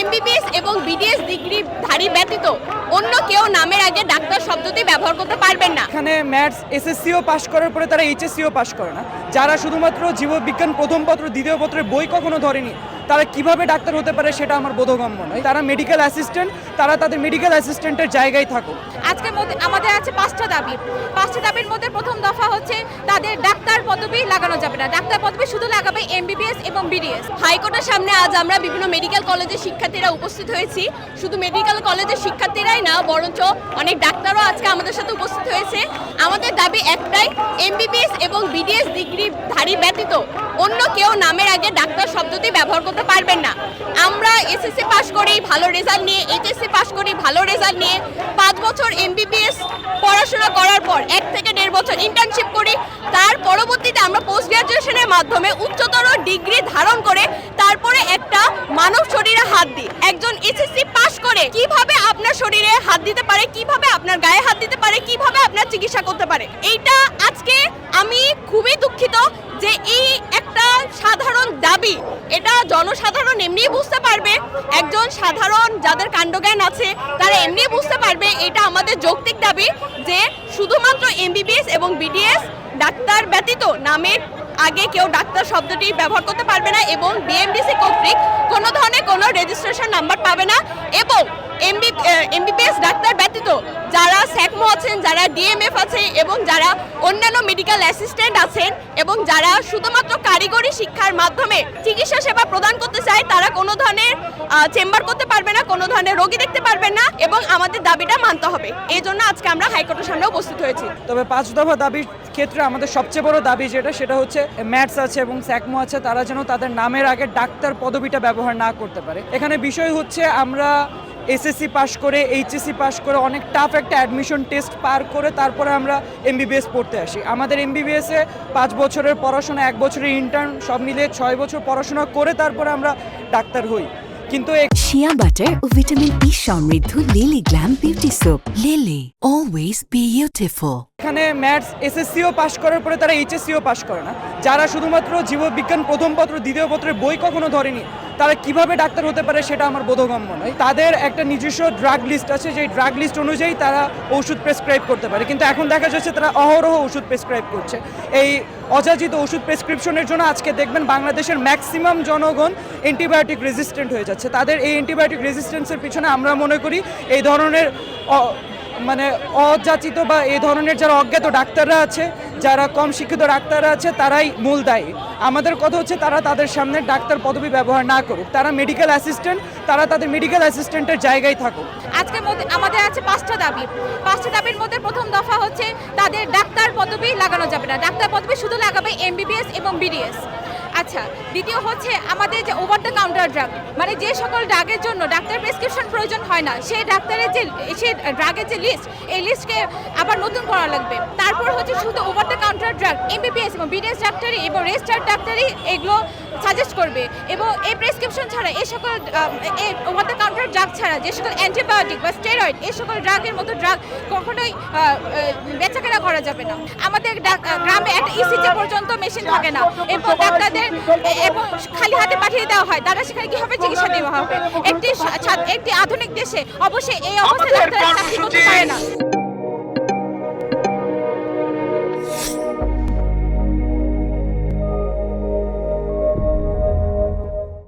MBBS এবং BDS ডিগ্রিধারী ব্যতীত অন্য কেউ নামের আগে ডাক্তার শব্দটি ব্যবহার করতে পারবেন না। এখানে ম্যাথস এসএসসিও পাশ করার পরে তারা এইচএসসিও পাশ করে না, যারা শুধুমাত্র জীববিজ্ঞান প্রথম পত্র দ্বিতীয় পত্রের বই কখনো ধরেনি, তারা কিভাবে ডাক্তার হতে পারে সেটা আমার বোধগম্য নয়। তারা মেডিকেল অ্যাসিস্ট্যান্ট, তারা তাদের মেডিকেল অ্যাসিস্ট্যান্টের জায়গায় থাকুক। আজকের মধ্যে আমাদের আছে 5টা দাবি। 5টা দাবির মধ্যে প্রথম দফা হচ্ছে তাদের ডাক্তার পদবি লাগানো যাবে না, ডাক্তার পদবি শুধু লাগাবে এমবিবিএস এবং বিডিএস। হাইকোর্টের সামনে আজ আমরা বিভিন্ন মেডিকেল কলেজের শিক্ষার্থীরা উপস্থিত হয়েছি। শুধু মেডিকেল কলেজের শিক্ষার্থীরাই না, বরঞ্চ অনেক ডাক্তারও আজকে আমাদের সাথে উপস্থিত হয়েছে। আমাদের দাবি একটাই, এমবিবিএস এবং বিডিএস ডিগ্রিধারী ব্যতীত অন্য কেউ নামের আগে ডাক্তার শব্দটি ব্যবহার করতে পারবেন না। আমরা এসএসসি পাশ করি ভালো রেজাল্ট নিয়ে, এইচএসসি পাশ করি ভালো রেজাল্ট নিয়ে, 5 বছর এমবিবিএস পড়াশোনা করার পর 1 থেকে 1.5 বছর ইন্টার্নশিপ করি, তার পরবর্তীতে আমরা পোস্ট গ্রাজুয়েশনের মাধ্যমে উচ্চতর ডিগ্রি ধারণ করে তারপরে একটা মানব শরীরে হাত দিই। একজন এসএসসি পাশ করে কিভাবে আপনার শরীরে হাত দিতে পারে, কিভাবে আপনার গায়ে হাত দিতে পারে, কিভাবে আপনার চিকিৎসা করতে পারে, এইটা আজকে আমি খুবই দুঃখিত যে এই একটা সাধারণ দাবি, এটা জনসাধারণ এমনি বুঝতে পারবে, একজন সাধারণ যাদের কাণ্ডজ্ঞান আছে তারা এমনি বুঝতে পারবে। এটা আমাদের যৌক্তিক দাবি যে শুধুমাত্র এমবিবিএস এবং বিডিএস ডাক্তার ব্যতীত নামের আগে কেউ ডাক্তার শব্দটি ব্যবহার করতে পারবে না এবং বিএমডিসি কর্তৃক কোনো ধরনের কোনো রেজিস্ট্রেশন নাম্বার পাবে না। এবং এমবিবিএস ডাক্তার ব্যতীত যারা স্যাকমো আছেন, যারা ডিএমএফ আছে এবং যারা অন্যান্য মেডিকেল অ্যাসিস্ট্যান্ট আছেন এবং যারা শুধুমাত্র কারিগরি শিক্ষার মাধ্যমে চিকিৎসা সেবা প্রদান করতে চায়, তারা কোনো ধরনের চেম্বার করতে পারবে না, কোনো ধরনের রোগী দেখতে পারবেন না এবং আমাদের দাবিটা মানতে হবে। এই জন্য আজকে আমরা হাইকোর্টের সামনে উপস্থিত হয়েছি। তবে 5 দফা দাবির ক্ষেত্রে আমাদের সবচেয়ে বড় দাবি সেটা হচ্ছে ম্যাথস আছে এবং স্যাকমো আছে, তারা যেন তাদের নামের আগে ডাক্তার পদবিটা ব্যবহার না করতে পারে। এখানে বিষয় হচ্ছে আমরা এসএসসি পাশ করে এইচএসসি পাশ করে অনেক টাফ একটা অ্যাডমিশন টেস্ট পার করে তারপরে আমরা এমবিবিএস পড়তে আসি। আমাদের এমবিবিএসে 5 বছরের পড়াশোনা, 1 বছরের ইন্টার্ন, সব মিলিয়ে 6 বছর পড়াশোনা করে তারপরে আমরা ডাক্তার হই। কিন্তু শিয়া বাটার ও ভিটামিন ই সমৃদ্ধ lily glam beauty soap. Lily, always beautiful. এখানে ম্যাথস এসএসসিও পাশ করার পরে তারা এইচএসসিও পাশ করে না, যারা শুধুমাত্র জীববিজ্ঞান প্রথম পত্র দ্বিতীয় পত্রের বই কখনো ধরেনি, তারা কিভাবে ডাক্তার হতে পারে সেটা আমার বোধগম্য নয়। তাদের একটা নিজস্ব ড্রাগ লিস্ট আছে, যেই ড্রাগ লিস্ট অনুযায়ী তারা ওষুধ প্রেসক্রাইব করতে পারে, কিন্তু এখন দেখা যাচ্ছে তারা অহরহ ওষুধ প্রেসক্রাইব করছে। এই অযাচিত ওষুধ প্রেসক্রিপশনের জন্য আজকে দেখবেন বাংলাদেশের ম্যাক্সিমাম জনগণ অ্যান্টিবায়োটিক রেজিস্ট্যান্ট হয়ে যাচ্ছে। তাদের এই অ্যান্টিবায়োটিক রেজিস্ট্যান্সের পিছনে আমরা মনে করি এই ধরনের অযাচিত বা এই ধরনের যারা অজ্ঞাত ডাক্তাররা আছে, যারা কম শিক্ষিত ডাক্তাররা আছে, তারাই মূল দায়ী। আমাদের কথা হচ্ছে তারা তাদের সামনে ডাক্তার পদবি ব্যবহার না করুক, তারা মেডিকেল অ্যাসিস্ট্যান্ট, তারা তাদের মেডিকেল অ্যাসিস্ট্যান্টের জায়গায় থাকুক। আজকের মধ্যে আমাদের আছে 5টা দাবি। 5টা দাবির মধ্যে প্রথম দফা হচ্ছে তাদের ডাক্তার পদবি লাগানো যাবে না, ডাক্তার পদবি শুধু লাগাবে এমবিবিএস এবং বিডিএস। আচ্ছা, দ্বিতীয় হচ্ছে আমাদের যে ওভার দ্য কাউন্টার ড্রাগ, মানে যে সকল ড্রাগের জন্য ডাক্তার প্রেসক্রিপশন প্রয়োজন হয় না, সেই ডাক্তারের যে ড্রাগের যে লিস্ট, এই লিস্টকে আবার নতুন করা লাগবে। তারপর হচ্ছে শুধু over the counter drug MBBS এবং বিডিএস ডাক্তারি এবং রেজিস্টার্ড ডাক্তারি এগুলো সাজেস্ট করবে এবং এই প্রেসক্রিপশন ছাড়া এই সকল ওভার দ্য কাউন্টার ড্রাগ ছাড়া যে সকল অ্যান্টিবায়োটিক বা স্টেরয়েড, এই সকল ড্রাগের মতো ড্রাগ কখনোই বেচাকেনা করা যাবে না। আমাদের গ্রামে একটা ইসিজি পর্যন্ত মেশিন থাকে না এবং ডাক্তারদের এবং খালি হাতে পাঠিয়ে দেওয়া হয়, তারা সেখানে কিভাবে চিকিৎসা দেওয়া হবে? একটি আধুনিক দেশে অবশ্যই এই অবস্থায় ডাক্তার চাকরি করতে পারে না।